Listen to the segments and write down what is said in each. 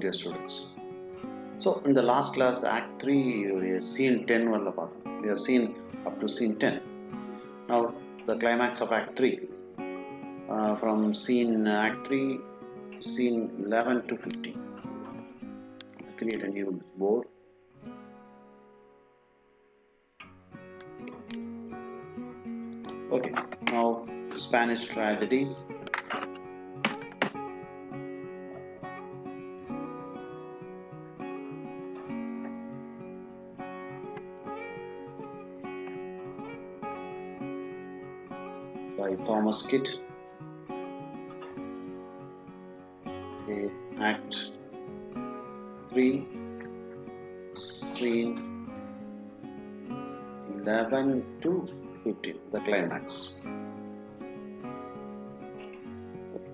dear students. So in the last class, Act 3, scene 10 we have seen up to scene 10. Now the climax of Act 3. From scene Act 3, scene 11 to 15. Create a new board. Okay, now Spanish tragedy. By Thomas Kitt. Act 3, scene 11 to 15, the climax.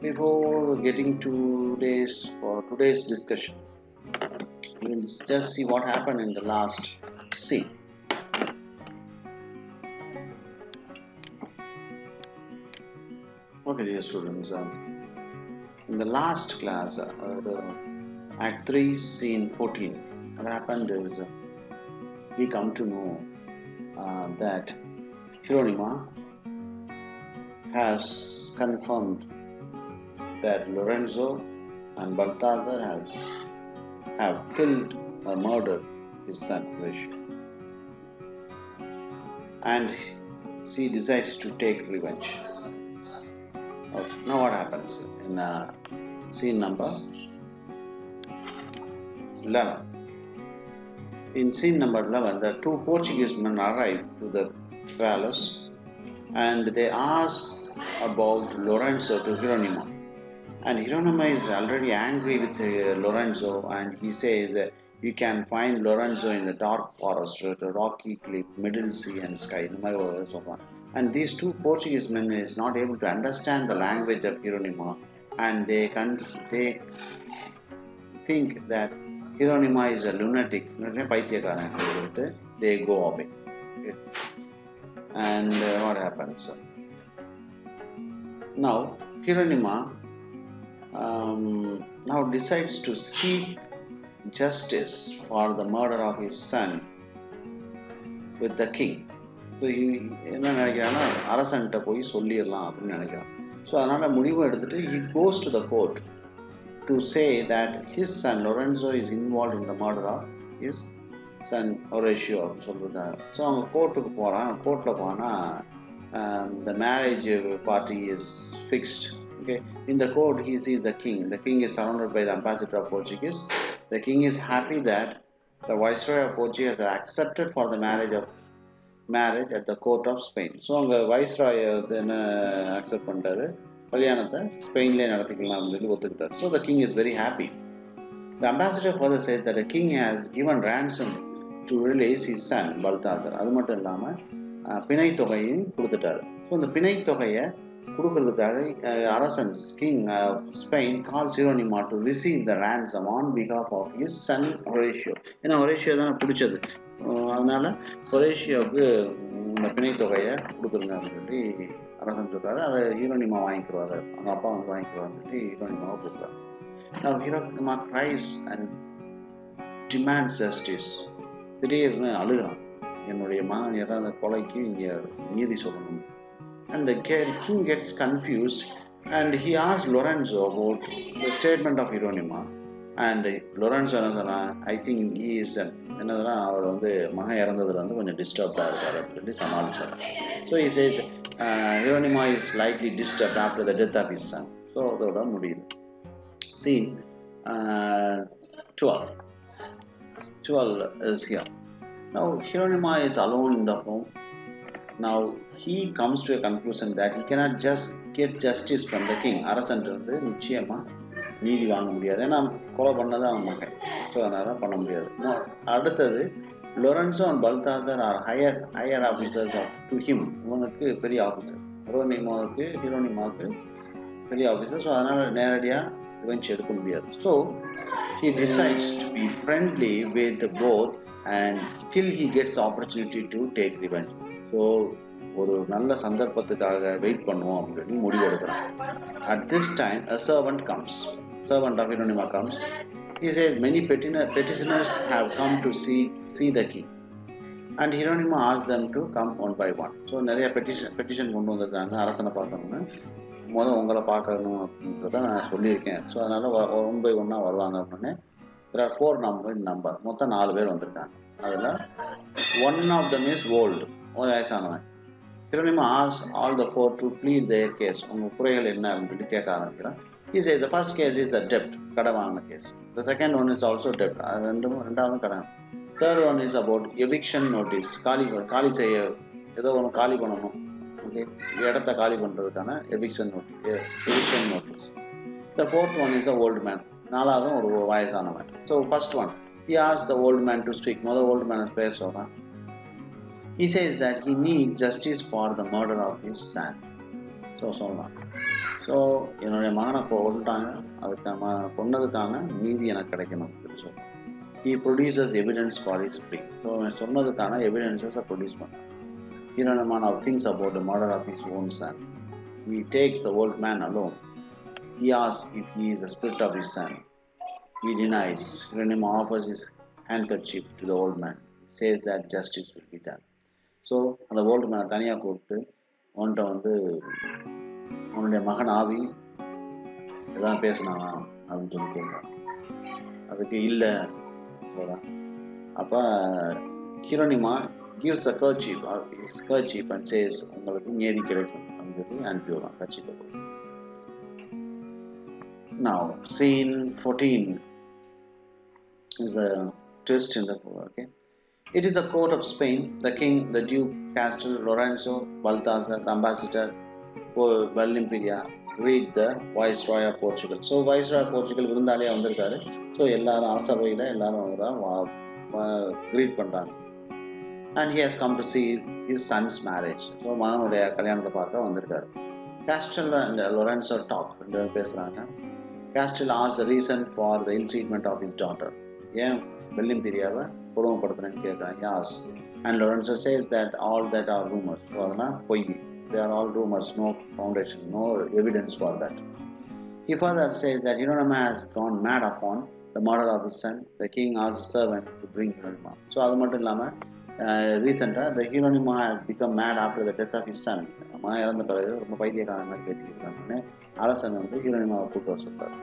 Before getting to today's discussion, we'll just see what happened in the last scene. Okay, dear students, in the last class, the Act 3, scene 14, what happened is we come to know that Hieronima has confirmed that Lorenzo and Balthazar have killed or murdered his son Horatio, and she decides to take revenge. Okay, now what happens in scene number 11? In scene number 11, the two Portuguese men arrive to the palace and they ask about Lorenzo to Hieronima. And Hieronima is already angry with Lorenzo, and he says you can find Lorenzo in the dark forest, the rocky cliff, middle sea and sky. And these two Portuguese men is not able to understand the language of Hieronima, and they think that Hieronima is a lunatic. They go away. And what happens? Now Hieronima now decides to seek justice for the murder of his son with the king. So என்ன நினைக்கிறான்னா அரசன்ட்ட போய் சொல்லிடலாம் அப்படின்னு நினைக்கிறான். So அதனால முடிவு எடுத்துட்டு he goes to the court to say that his son Lorenzo is involved in the murder of his son Horatio அப்படின்னு சொல்லிருக்காங்க. ஸோ அவங்க கோர்ட்டுக்கு போகிறான். கோர்ட்டில் போனால் the marriage party is fixed. Okay, in the court he sees the king. The king is surrounded by the ambassador of Portuguese. The king is happy that the viceroy of Portugal has accepted for the marriage at the court of Spain. So அங்கே viceroy என்ன accept பண்ணிட்டாரு, கல்யாணத்தை ஸ்பெயின்லேயே நடத்திக்கலாம்னு சொல்லி ஒத்துக்கிட்டார். So the king is very happy. The ambassador further says that the king has given ransom to release his son Balthazar. அது மட்டும் இல்லாமல் பிணை தொகையும் கொடுத்துட்டாரு. ஸோ இந்த பிணை தொகையை கொடுக்கறதுக்காக அரசன் king Spain calls Hieronimo to receive the ransom on behalf of his son Horatio. ஏன்னா ஹொரேஷியோ தானே பிடிச்சது, அதனால ஹொரேஷியோவுக்கு இந்த பிணை தொகையை கொடுக்குறங்க அப்படின்னு சொல்லி அரசன் சொல்றாரு. அதை ஹீரோனிமா வாங்கிக்கிறாரு, அவங்க அப்பா வந்து வாங்கிக்கிறாருன்னு சொல்லி ஹீரோனிமாவை கொடுக்குறாரு. Now Hieronima cries and demands justice. திடீர்னு அழுகிறான், என்னுடைய மகன் இறந்த கொலைக்கு இங்கே நீதி சொல்லணும். And the king gets confused and he asks Lorenzo about the statement of Hieronima. And Lorenzo I think he is என்னதுன்னா அவர் வந்து மகன் இறந்ததுல வந்து கொஞ்சம் டிஸ்டர்ப்டாக இருக்காரு அப்படின்னு சொல்லி சமாளிச்சார். So he says Hieronima is slightly disturbed after the death of his son. So அதோட முடியுது. Scene 12 is here. Now Hieronima is alone in the home. Now he comes to a conclusion that he cannot just get justice from the king. அரசன்றது நிச்சயமா நீதி வாங்க முடியாது, ஏன்னா கொலை பண்ணது அவன் மகன். ஸோ அதனால பண்ண முடியாது. அடுத்தது Lorenzo and Balthazar are higher officers to him. இவனுக்கு பெரிய ஆஃபீஸர், ஹீரோனிமாவுக்கு பெரிய ஆஃபீஸர். ஸோ அதனால நேரடியாக ரிவெஞ்ச் எடுக்க முடியாது. So he decides to be friendly with both and till he gets the opportunity to take revenge. So ஒரு நல்ல சந்தர்ப்பத்துக்காக வெயிட் பண்ணுவோம் அப்படின்னு முடிவு எடுக்கிறான். At this time a servant of Hieronima comes He says many petitioners have come to see the king. And Hieronymous asked them to come one by one. So நிறைய petition கொண்டு வந்திருக்காங்க அரசனை பார்க்கணும்னு. உங்களை பார்க்கணும் அப்படின்றத நான் சொல்லியிருக்கேன். ஸோ அதனால ஒன் பை ஒன்னாக வருவாங்க அப்படின்னு. There are 4 number. மொத்தம் 4 பேர் வந்திருக்காங்க. அதில் one of them is old. வயசானவன். Hieronymous asked all the 4 to plead their case. உங்கள் குறைகள் என்ன அப்படின்னு கேட்க ஆரம்பிக்கிறான். He says the first case is the debt, கடன் வாங்கின case. The second one is also debt. ரெண்டாவது கடன். Third one is about eviction notice. காலி செய்ய ஏதோ ஒன்று காலி பண்ணணும். ஓகே, இடத்த காலி பண்ணுறதுக்கான eviction notice. The fourth one is the old man. நாலாவது ஒரு வயசானவன். So first one, he asked the old man to speak. முதல் old man பேச சொல்றான். He says that he needs justice for the murder of his son. So சொல்லலாம். So என்னுடைய மகனை கொண்டுட்டாங்க, அதுக்கான கொன்னதுக்கான நீதி எனக்கு கிடைக்கணும் அப்படின்னு சொல்லுவாங்க. He produces evidence for his plea. So சொன்னதுக்கான எவிடன்ஸை ப்ரொடியூஸ் பண்ணான். Hieronymous now thinks about the murder of his own son. He takes the old man alone. He asks if he is the spirit of his son. He denies. Hieronymous offers his handkerchief to the old man. He says that justice will be done. So அந்த old மேனை தனியாக கூப்பிட்டு அவன்கிட்ட வந்து அவனுடைய மகன் ஆவி எதாவது பேசினானா அப்படின்னு சொல்லி கேட்குறான். அதுக்கு இல்லை சொல்கிறான். அப்போ Hieronymous gives a kerchief and says உங்களுக்கு நீதி கிடைக்கும் அப்படின்னு சொல்லி அனுப்பி விடுறான் கட்சிக்கு. Now scene 14 is a twist in the okay. It is the court of Spain. The king, the duke, Castle, Lorenzo, Balthazar, the ambassador, Bellimpiria, greet the viceroy of Portugal. So viceroy of Portugal விருந்தாளியா வந்திருக்காரு. So எல்லாரும் அரசவையில் எல்லாரும் greet பண்றாங்க. And he has come to see his son's marriage. So மகனுடைய கல்யாணத்தை பார்க்க வந்திருக்காரு. Castle and Lorenzo talk, ரெண்டு பேரும் பேசுறாங்க. Castle asks the reason for the ill treatment of his daughter. ஏன் பெல்லிம்பிரியாவை கொடுமைப்படுத்துறேன்னு கேட்குறான். Yes. And Lorenzo says that all that are rumors. So அதெல்லாம் பொய். They are all rumors, no foundation, no evidence for that. He further says that Hieronymous has gone mad upon the murder of his son. The king asked the servant to bring Hieronymous. So அது மட்டும் இல்லாமல் ரீசெண்டாக the Hieronymous has become mad after the death of his son. மகன் இறந்த பிறகு ரொம்ப பைத்தியக்காரன் மாதிரி பேசிக்கிட்டு அரசன் வந்து Hieronymous கூப்பிட்டு வர சொல்றாரு.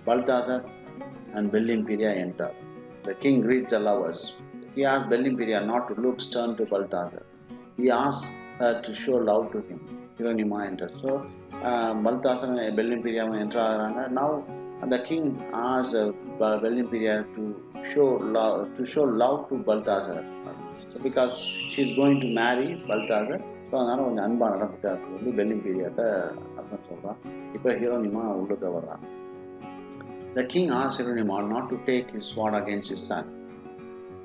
Balthazar and Bellimpiria enter. The king greets the lovers. He asks Bellimpiria not to look stern to Balthazar. He asks her to show love to him. Hieronymous enters. So Balthazar and Bellimpiria enter ஆகிறாங்க. Now the king asks Bellimpiria to show love to Balthazar. So because she is going to marry Balthazar, so அதனால கொஞ்சம் அன்பா நடந்துட்டாரு சொல்லி பெல்லிம்பிரியாட்ட அர்த்தம் சொல்றான். இப்போ Hieronymous உள்ளுக்கு வர்றான். The king asks Hieronymous not to take his sword against his son.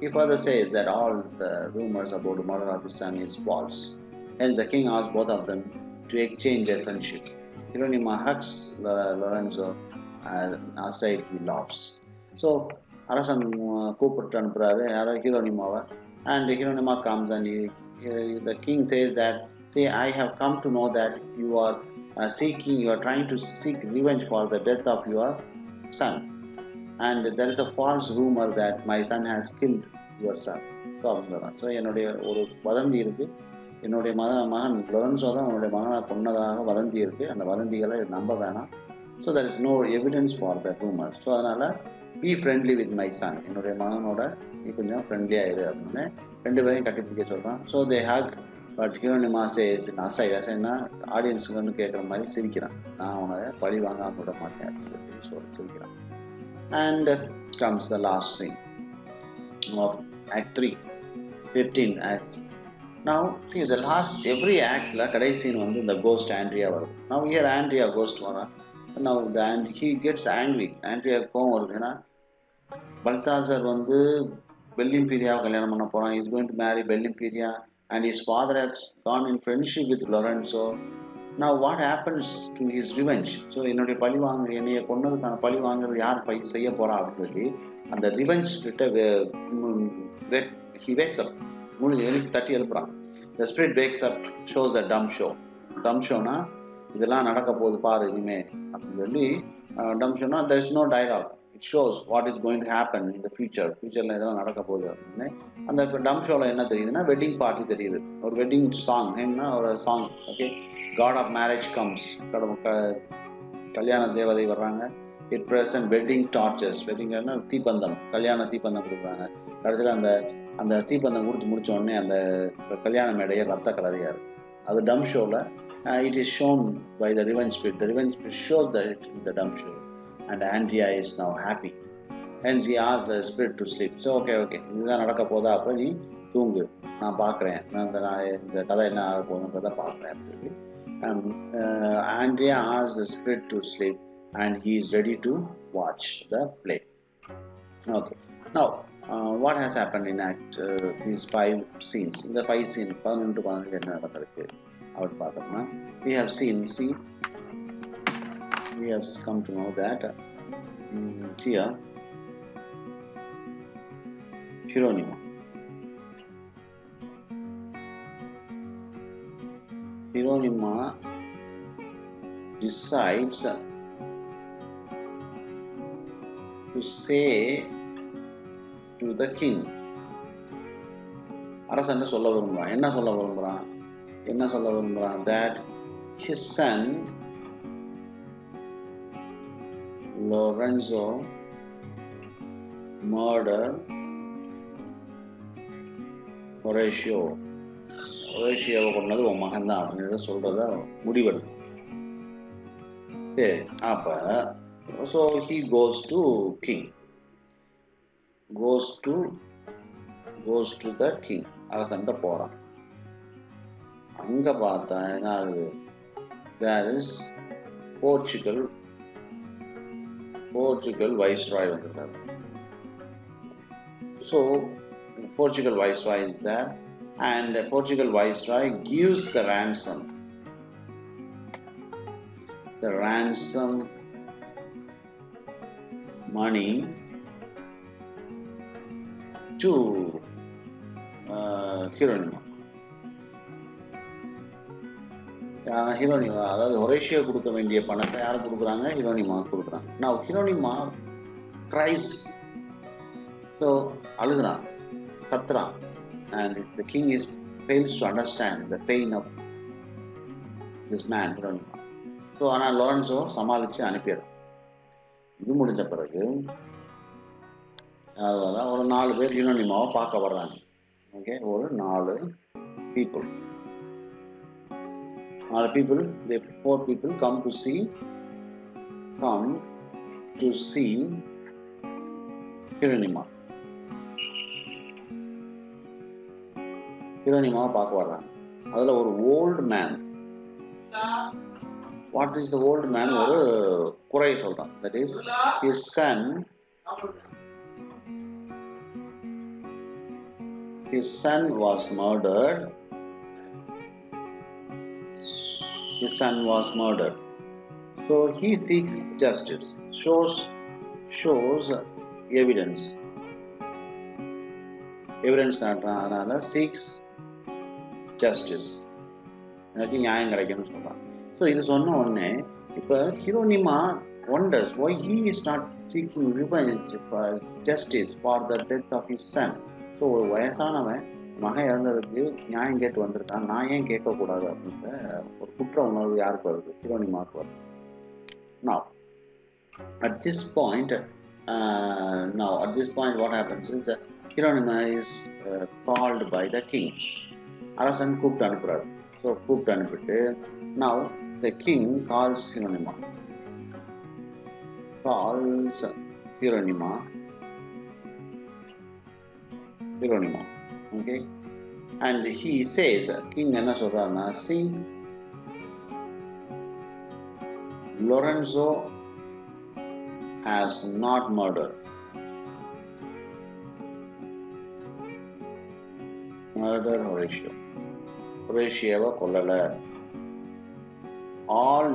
He further says that all the rumors about the murder of his son is false. Hence the king asks both of them to exchange their friendship. Hieronymous hugs Lorenzo and aside he laughs. So அரசன் கூப்பிட்டு அனுப்புறாரு யாரோ Hieronymous, and Hieronymous comes and the king says that, see, I have come to know that you are trying to seek revenge for the death of your son, and there is a false rumor that my son has killed your son. So என்னுடைய ஒரு வதந்தி இருக்கு, என்னுடைய மகன் Lorenzo தான் என்னுடைய மகனை கொன்னதாக வதந்தி இருக்கு, அந்த வதந்திகளை நம்ப வேணாம். So there is no evidence for that rumor. So அதனால be friendly with my son, என்னுடைய மகனோட நீ கொஞ்சம் ஃப்ரெண்ட்லியாக இரு அப்படின்னு ரெண்டு பேரையும் கட்டிப்பிடிக்க சொல்கிறான். So they hug, but Hieronymous says அசைனா ஆடியன்ஸுக்கு கேட்குற மாதிரி சிரிக்கிறான். நான் உன்னை பழி வாங்காம விட மாட்டேன் அப்படின்னு சொல்லி சிரிக்கிறான். And comes the last scene of Act 3, 15 acts. Now see the last every act la kadai scene வந்து இந்த ghost Andrea வரும். Now here Andrea ghost வரா. Now he gets angry. Andrea கோவம் வருதுன்னா Balthazar வந்து Bellimpiria கல்யாணம் பண்ண போறான். He is going to marry Bellimpiria and his father has gone in friendship with Lorenzo. Now what happens to his revenge? So என்னுடைய பழி வாங்க என்னைய கொன்னதுக்கான பழி வாங்குறது யார் செய்ய போறா அப்படின்னு சொல்லி அந்த ரிவெஞ்ச் கிட்ட he wakes up, எழுப்பி தட்டி எழுப்புறான். The spirit wakes up, shows a dumb show. Dumb showனா இதெல்லாம் நடக்க போகுது பாரு இனிமே அப்படின்னு சொல்லி dumb showனா there is no dialogue. it shows what is going to happen in the future. Futureல இதெல்லாம் நடக்க போகுது அப்படின்னு அந்த டம் ஷோல என்ன தெரியுதுன்னா வெட்டிங் பார்ட்டி தெரியுது. ஒரு வெட்டிங் சாங், என்ன ஒரு song. Okay, god of marriage comes, கல்யாண தேவதை வர்றாங்க. இட் பிரசன்ட் வெட்டிங் டார்ச்சர்ஸ், வெட்டிங்னா தீப்பந்தம், கல்யாண தீப்பந்தம் கொடுக்குறாங்க. கடைசியில் அந்த தீப்பந்தம் கொடுத்து முடிச்ச உடனே அந்த கல்யாண மேடையை ரத்த கலரியா இருக்கு. அது டம் ஷோல it is shown by the revenge spirit. The revenge spirit shows that in the dumb show, and Andrea is now happy. Hence he asks the spirit to sleep. So okay, இதுதான் நடக்க போதா, அப்போ நீ தூங்கு, நான் பார்க்குறேன், இந்த கதை என்ன ஆக போகுதுன்றதை பார்க்குறேன் அப்படின்னு சொல்லி Andrea asks the spirit to sleep and he is ready to watch the play. Okay, now what has happened in these 5 scenes? இந்த 5 scenes 11 to 15 என்ன நடந்திருக்கு அப்படி பார்த்தோம்னா, we have come to know that here Hieronima decides to say to the king. அரசன் சொல்ல விரும்புகிறான். என்ன சொல்ல விரும்புகிறான்? That his son Lorenzo murdered Horatioவை கொண்டது உன் மகன் தான் அப்படின்னு சொல்றத முடிவெடுக்கும். சரி, அப்ப so he goes to king, goes to the king. அரசன்ட்ட போறான். அங்க பார்த்தா என்ன ஆகுது? There is Portugal viceroy வந்திருக்காரு. So Portugal viceroy is there, and the Portugal viceroy gives the ransom money to Hieronima. ஹீரோனிமா, அதாவது ஹொரேஷியோ கொடுக்க வேண்டிய பணத்தை யாரும் கொடுக்குறாங்க? ஹீரோனிமா கொடுக்குறாங்க. நான் ஹீரோனிமா cries, so அழுகுறான், கத்துறான், and the king fails to understand the pain of this man Hieronimo. So ஆனால் லாரன்ஸோ சமாளித்து அனுப்பிடுறான். இது முடிஞ்ச பிறகு ஒரு 4 பேர் ஹீரோனிமாவை பார்க்க வர்றாங்க. ஓகே, ஒரு 4 people, the 4 people come to see ஹீரோனிமாவை பார்க்க வர்றாங்க. அதுல ஒரு old man. What is the old man? ஒரு குறை சொல்றான். That is his son was murdered. So he seeks justice, shows evidence காட்டுறான். அதனால seeks justice, எனக்கு நியாயம் கிடைக்கும்னு சொல்றான். ஸோ இது சொன்ன உடனே இப்போ ஹீரோனிமா wonders why he is not seeking revenge for justice for the death of his son. So ஒரு வயசானவன் மகன் இறந்ததுக்கு நியாயம் கேட்டு வந்திருக்கான், நான் ஏன் கேட்கக்கூடாது அப்படின்ற ஒரு குற்ற உணர்வு யாருக்கு வருது? ஹீரோனிமாவுக்கு வருது. Now at this point what happens is that Hieronima is called by the king. அரசன் கூப்பிட்டு அனுப்புறாரு. ஸோ கூப்பிட்டு அனுப்பிட்டு now the king calls Hieronima. Okay, and he says, king என்ன சொல்றாருன்னா, see, Lorenzo has not murdered Horatioவை கொல்லல. all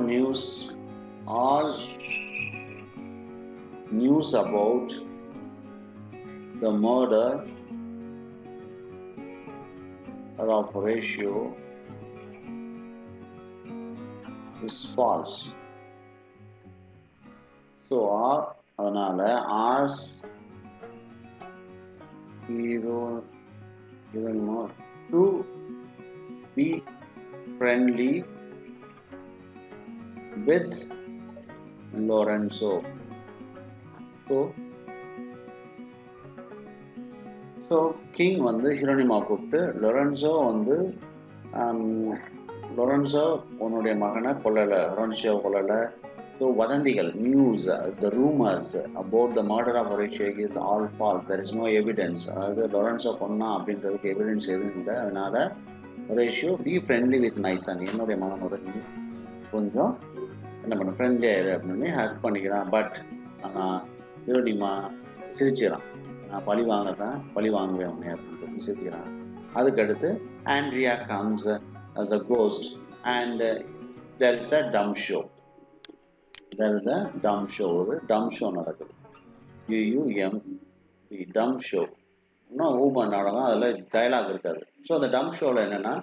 news about the murder of Horatio is false. So அதனால as Hiero to be friendly with Lorenzo. So king வந்து Hieronimo கூப்பிட்டு Lorenzo உன்னுடைய மகனை கொல்லலை, Lorenzo கொல்லலை. So வதந்திகள், news, the rumours about the murder of Horatio is all false. There is no evidence. அதாவது Lorenzo கொன்னா அப்படின்றதுக்கு எவிடன்ஸ் எதுவும் இல்லை. அதனால Horatio be friendly with my son, என்னுடைய மகனோட நீ கொஞ்சம் என்ன பண்ண ஃப்ரெண்ட்லி ஆயிரு அப்படின்னு ஹெல்ப் பண்ணிக்கிறான். பட் ஹீரோனிமா சிரிச்சிடறான். நான் பழி வாங்குவேன் உடனே அப்படின்னு சிரிக்கிறான். அதுக்கடுத்து Andrea comes as a ghost and there is a dumb show. ஒரு dumb show நடக்குது. dumb show இன்னும் ஊமன் நாடகம், அதில் டைலாக் இருக்காது. ஸோ அந்த டம் ஷோவில் என்னென்னா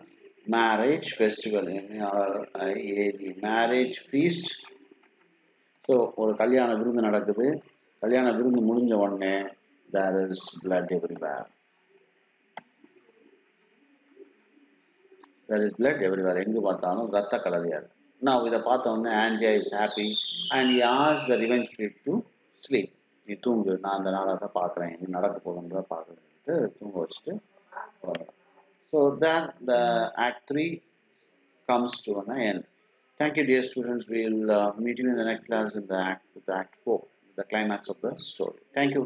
marriage festival, marriage feast. So ஒரு கல்யாண விருந்து நடக்குது. கல்யாண விருந்து முடிஞ்ச உடனே there is blood everywhere. எங்கே பார்த்தாலும் ரத்த கலவையா இருக்கு. நான் இதை பார்த்த உடனே Andrea is happy and he asks the revenge spirit to sleep. நீ தூங்கு, நான் அந்த நாடகத்தை பார்க்குறேன், நீ நடக்க போகுன்றதை பார்க்குறேன்ட்டு தூங்க வச்சுட்டு. So then the act 3 comes to an end. Thank you, dear students. We'll meet you in the next class with the act 4, the climax of the story. Thank you.